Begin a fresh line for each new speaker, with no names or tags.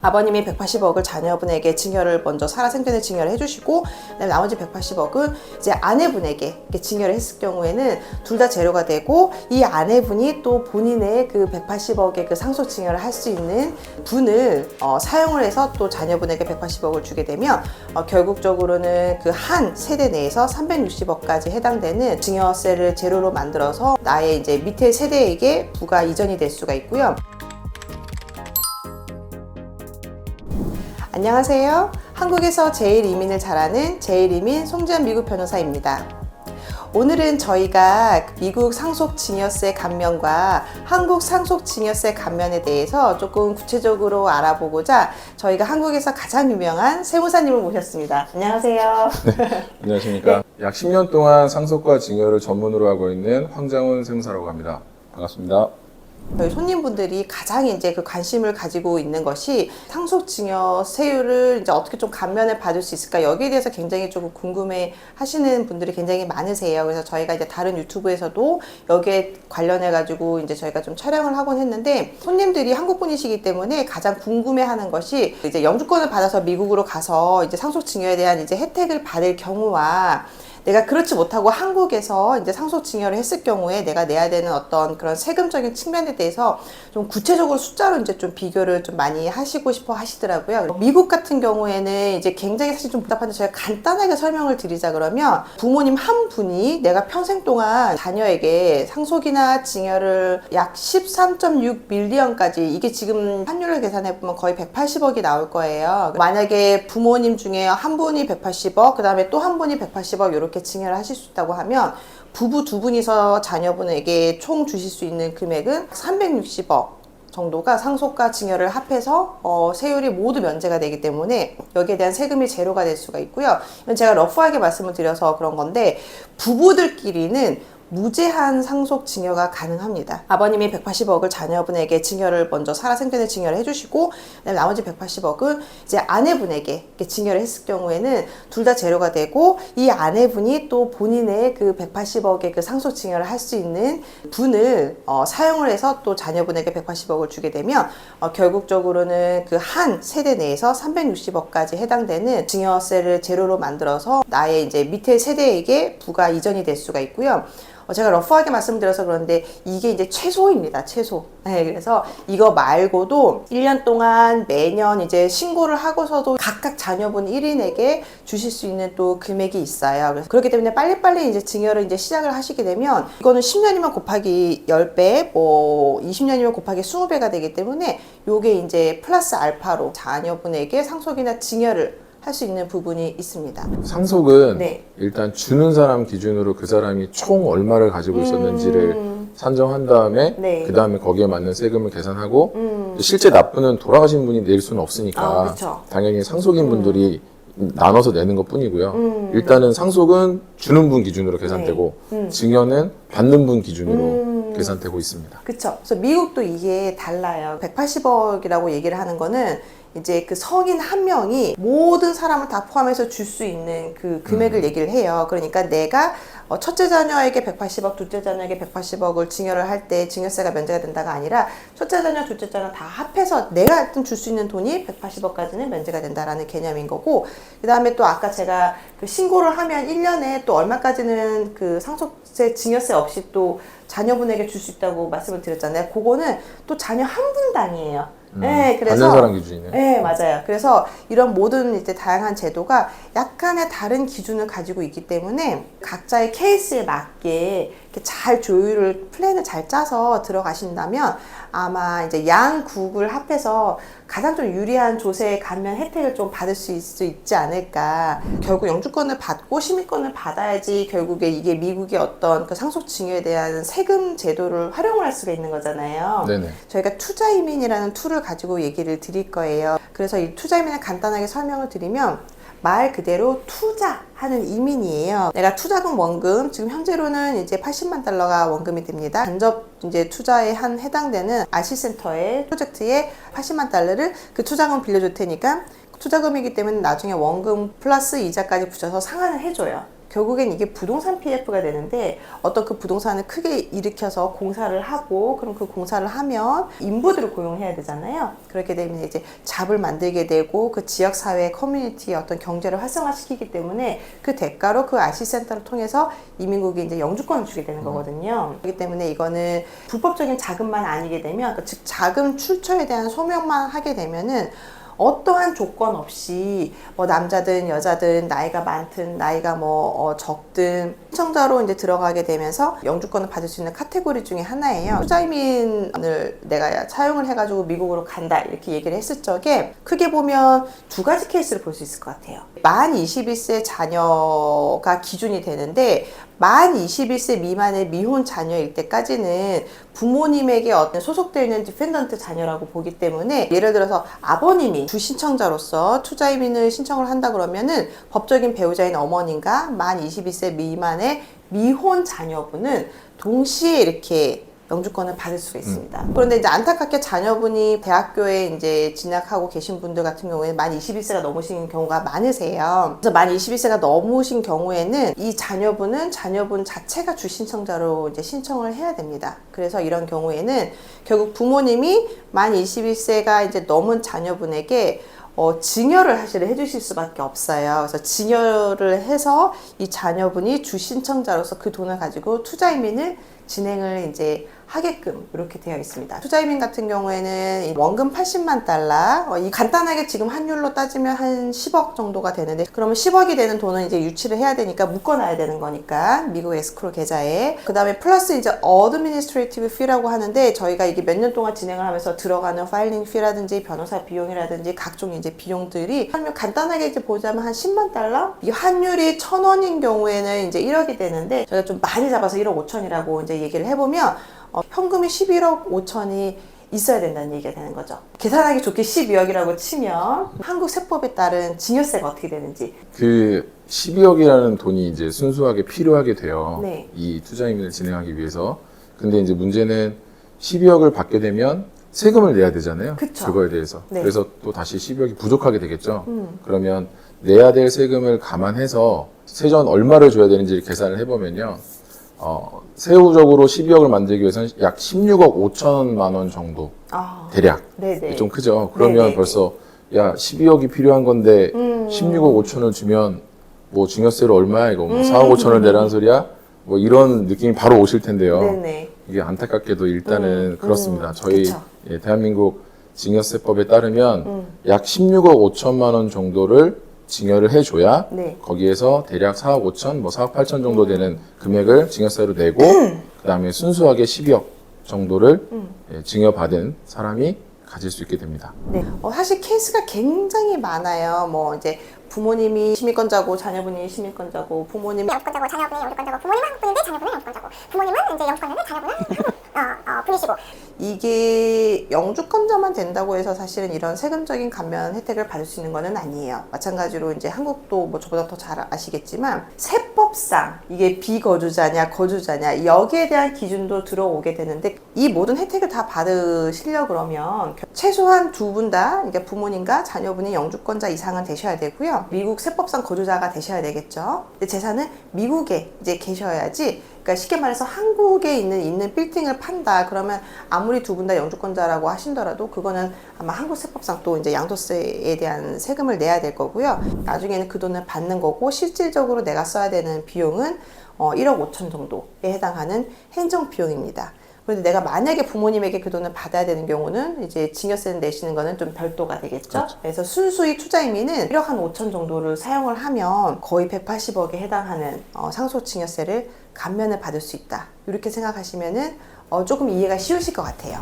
아버님이 180억을 자녀분에게 증여를 먼저 살아생전에 증여를 해주시고 나머지 180억은 이제 아내분에게 증여를 했을 경우에는 둘 다 제로가 되고 이 아내분이 또 본인의 그 180억의 그 상속 증여를 할 수 있는 분을 사용을 해서 또 자녀분에게 180억을 주게 되면 결국적으로는 그 한 세대 내에서 360억까지 해당되는 증여세를 제로로 만들어서 나의 이제 밑에 세대에게 부가 이전이 될 수가 있고요. 안녕하세요. 한국에서 제일 이민을 잘하는 제일이민 송지연 미국 변호사입니다. 오늘은 저희가 미국 상속증여세 감면과 한국 상속증여세 감면에 대해서 조금 구체적으로 알아보고자 저희가 한국에서 가장 유명한 세무사님을 모셨습니다. 안녕하세요.
네, 안녕하십니까. 약 10년 동안 상속과 증여를 전문으로 하고 있는 황장훈 세무사라고 합니다. 반갑습니다.
저희 손님분들이 가장 이제 그 관심을 가지고 있는 것이 상속증여세율을 이제 어떻게 좀 감면을 받을 수 있을까, 여기에 대해서 굉장히 조금 궁금해 하시는 분들이 굉장히 많으세요. 그래서 저희가 이제 다른 유튜브에서도 여기에 관련해 가지고 이제 저희가 좀 촬영을 하곤 했는데, 손님들이 한국 분이시기 때문에 가장 궁금해 하는 것이 이제 영주권을 받아서 미국으로 가서 이제 상속증여에 대한 이제 혜택을 받을 경우와 내가 그렇지 못하고 한국에서 이제 상속증여를 했을 경우에 내가 내야 되는 어떤 그런 세금적인 측면에 대해서 좀 구체적으로 숫자로 이제 좀 비교를 좀 많이 하시고 싶어 하시더라고요. 미국 같은 경우에는 이제 굉장히 사실 좀 복잡한데 제가 간단하게 설명을 드리자 그러면, 부모님 한 분이 내가 평생 동안 자녀에게 상속이나 증여를 약 13.6 밀리언까지, 이게 지금 환율을 계산해 보면 거의 180억이 나올 거예요. 만약에 부모님 중에 한 분이 180억, 그 다음에 또 한 분이 180억 이렇게 증여를 하실 수 있다고 하면, 부부 두 분이서 자녀분에게 총 주실 수 있는 금액은 360억 정도가 상속과 증여를 합해서 세율이 모두 면제가 되기 때문에 여기에 대한 세금이 제로가 될 수가 있고요. 이건 제가 러프하게 말씀을 드려서 그런 건데, 부부들끼리는 무제한 상속 증여가 가능합니다. 아버님이 180억을 자녀분에게 증여를 먼저 살아생전에 증여를 해주시고 나머지 180억은 이제 아내분에게 증여를 했을 경우에는 둘 다 제로가 되고 이 아내분이 또 본인의 그 180억의 그 상속 증여를 할 수 있는 분을 사용을 해서 또 자녀분에게 180억을 주게 되면 결국적으로는 그 한 세대 내에서 360억까지 해당되는 증여세를 제로로 만들어서 나의 이제 밑에 세대에게 부가 이전이 될 수가 있고요. 제가 러프하게 말씀드려서 그런데 이게 이제 최소입니다. 최소. 네, 그래서 이거 말고도 1년 동안 매년 이제 신고를 하고서도 각각 자녀분 1인에게 주실 수 있는 또 금액이 있어요. 그래서 그렇기 때문에 빨리빨리 이제 증여를 이제 시작을 하시게 되면 이거는 10년이면 곱하기 10배, 뭐 20년이면 곱하기 20배가 되기 때문에 요게 이제 플러스 알파로 자녀분에게 상속이나 증여를 할 수 있는 부분이 있습니다.
상속은
네.
일단 주는 사람 기준으로 그 사람이 총 얼마를 가지고 있었는지를 산정한 다음에
네.
그 다음에 거기에 맞는 세금을 계산하고 실제 납부는 돌아가신 분이 낼 수는 없으니까 당연히 상속인 분들이 나눠서 내는 것 뿐이고요. 일단은 상속은 주는 분 기준으로 계산되고 증여는 받는 분 기준으로 계산되고 있습니다.
그쵸. 그래서 미국도 이게 달라요. 180억이라고 얘기를 하는 거는 이제 그 성인 한 명이 모든 사람을 다 포함해서 줄 수 있는 그 금액을 얘기를 해요. 그러니까 내가 첫째 자녀에게 180억, 둘째 자녀에게 180억을 증여를 할 때 증여세가 면제가 된다가 아니라 첫째 자녀, 둘째 자녀 다 합해서 내가 하여튼 줄 수 있는 돈이 180억까지는 면제가 된다라는 개념인 거고, 그 다음에 또 아까 제가 그 신고를 하면 1년에 또 얼마까지는 그 상속세, 증여세 없이 또 자녀분에게 줄 수 있다고 말씀을 드렸잖아요. 그거는 또 자녀 한 분당이에요. 네, 그래서
받는 사람 기준이네.
네, 맞아요. 그래서 이런 모든 이제 다양한 제도가 약간의 다른 기준을 가지고 있기 때문에 각자의 케이스에 맞게 이렇게 잘 조율을, 플랜을 잘 짜서 들어가신다면 아마 이제 양국을 합해서 가장 좀 유리한 조세 감면 혜택을 좀 받을 수 있지 않을까. 결국 영주권을 받고 시민권을 받아야지 결국에 이게 미국의 어떤 그 상속 증여에 대한 세금 제도를 활용을 할 수가 있는 거잖아요.
네네.
저희가 투자이민이라는 툴을 가지고 얘기를 드릴 거예요. 그래서 이 투자이민을 간단하게 설명을 드리면 말 그대로 투자하는 이민이에요. 내가 투자금 원금, 지금 현재로는 이제 80만 달러가 원금이 됩니다. 간접 이제 투자에 해당되는 RC센터의 프로젝트에 80만 달러를 그 투자금 빌려줄 테니까 투자금이기 때문에 나중에 원금 플러스 이자까지 붙여서 상환을 해줘요. 결국엔 이게 부동산 PF가 되는데 어떤 그 부동산을 크게 일으켜서 공사를 하고 그럼 그 공사를 하면 인부들을 고용해야 되잖아요. 그렇게 되면 이제 잡을 만들게 되고 그 지역사회 커뮤니티의 어떤 경제를 활성화시키기 때문에 그 대가로 그 RC센터를 통해서 이민국이 이제 영주권을 주게 되는 거거든요. 그렇기 때문에 이거는 불법적인 자금만 아니게 되면 즉 자금 출처에 대한 소명만 하게 되면은 어떠한 조건 없이 뭐 남자든 여자든 나이가 많든 나이가 적든 신청자로 이제 들어가게 되면서 영주권을 받을 수 있는 카테고리 중에 하나예요. 투자이민을 내가 차용을 해가지고 미국으로 간다 이렇게 얘기를 했을 적에 크게 보면 두 가지 케이스를 볼 수 있을 것 같아요. 만 21세 자녀가 기준이 되는데 만 21세 미만의 미혼 자녀일 때까지는 부모님에게 어떤 소속되어 있는 디펜던트 자녀라고 보기 때문에 예를 들어서 아버님이 주 신청자로서 투자이민을 신청을 한다 그러면은 법적인 배우자인 어머님과 만 21세 미만의 미혼 자녀분은 동시에 이렇게 영주권을 받을 수가 있습니다. 그런데 이제 안타깝게 자녀분이 대학교에 이제 진학하고 계신 분들 같은 경우에는 만 21세가 넘으신 경우가 많으세요. 그래서 만 21세가 넘으신 경우에는 이 자녀분 자체가 주 신청자로 이제 신청을 해야 됩니다. 그래서 이런 경우에는 결국 부모님이 만 21세가 이제 넘은 자녀분에게 증여를 사실 해주실 수밖에 없어요. 그래서 증여를 해서 이 자녀분이 주 신청자로서 그 돈을 가지고 투자이민을 진행을 이제 하게끔 이렇게 되어 있습니다. 투자이민 같은 경우에는 원금 80만 달러, 이 간단하게 지금 환율로 따지면 한 10억 정도가 되는데 그러면 10억이 되는 돈은 이제 유치를 해야 되니까 묶어놔야 되는 거니까 미국 에스크로 계좌에 그 다음에 플러스 이제 어드미니스트레이티브 피라고 하는데 저희가 이게 몇 년 동안 진행을 하면서 들어가는 파일링 피라든지 변호사 비용이라든지 각종 이제 비용들이 간단하게 이제 보자면 한 10만 달러? 이 환율이 1,000원인 경우에는 이제 1억이 되는데 저희가 좀 많이 잡아서 1억 5천이라고 이제 얘기를 해보면 현금이 11억 5천이 있어야 된다는 얘기가 되는 거죠. 계산하기 좋게 12억이라고 치면 한국 세법에 따른 증여세가 어떻게 되는지.
그 12억이라는 돈이 이제 순수하게 필요하게 돼요.
네.
이 투자이민을 진행하기 위해서. 근데 이제 문제는 12억을 받게 되면 세금을 내야 되잖아요.
그쵸.
그거에 대해서.
네.
그래서 또 다시 12억이 부족하게 되겠죠. 그러면 내야 될 세금을 감안해서 세전 얼마를 줘야 되는지 계산을 해보면요. 세후적으로 12억을 만들기 위해서는 약 16억 5천만 원 정도 대략.
네네.
좀 크죠. 그러면
네네.
벌써 12억이 필요한 건데 16억 5천을 주면 뭐 증여세로 얼마야 이거 뭐 4억 5천을 내라는 소리야? 뭐 이런 느낌이 바로 오실 텐데요.
네네.
이게 안타깝게도 일단은 그렇습니다. 저희
그쵸.
대한민국 증여세법에 따르면 약 16억 5천만 원 정도를 증여를 해줘야
네.
거기에서 대략 4억 5천, 뭐 4억 8천 정도 되는 금액을 증여세로 내고 그 다음에 순수하게 12억 정도를 증여받은 사람이 가질 수 있게 됩니다.
네. 사실 케이스가 굉장히 많아요. 뭐 이제 부모님이 시민권자고 자녀분이 시민권자고 부모님이
영주권자고 자녀분이 영주권자고 부모님은 한국분인데 자녀분은 영주권자고 부모님은 이제 영주권자인데 자녀분은 한국 분이시고
이게 영주권자만 된다고 해서 사실은 이런 세금적인 감면 혜택을 받을 수 있는 것은 아니에요. 마찬가지로 이제 한국도 뭐 저보다 더 잘 아시겠지만 세법상 이게 비거주자냐 거주자냐 여기에 대한 기준도 들어오게 되는데 이 모든 혜택을 다 받으시려 그러면 최소한 두 분 다 그러니까 부모님과 자녀분이 영주권자 이상은 되셔야 되고요. 미국 세법상 거주자가 되셔야 되겠죠. 근데 재산은 미국에 이제 계셔야지. 그러니까 쉽게 말해서 한국에 있는 빌딩을 판다 그러면 아무리 두 분 다 영주권자라고 하신더라도 그거는 아마 한국 세법상 또 이제 양도세에 대한 세금을 내야 될 거고요. 나중에는 그 돈을 받는 거고 실질적으로 내가 써야 되는 비용은 1억 5천 정도에 해당하는 행정 비용입니다. 그런데 내가 만약에 부모님에게 그 돈을 받아야 되는 경우는 이제 증여세를 내시는 거는 좀 별도가 되겠죠.
그렇죠.
그래서 순수히 투자이민은 1억 한 5천 정도를 사용을 하면 거의 180억에 해당하는 상속증여세를 감면을 받을 수 있다. 이렇게 생각하시면은 조금 이해가 쉬우실 것 같아요.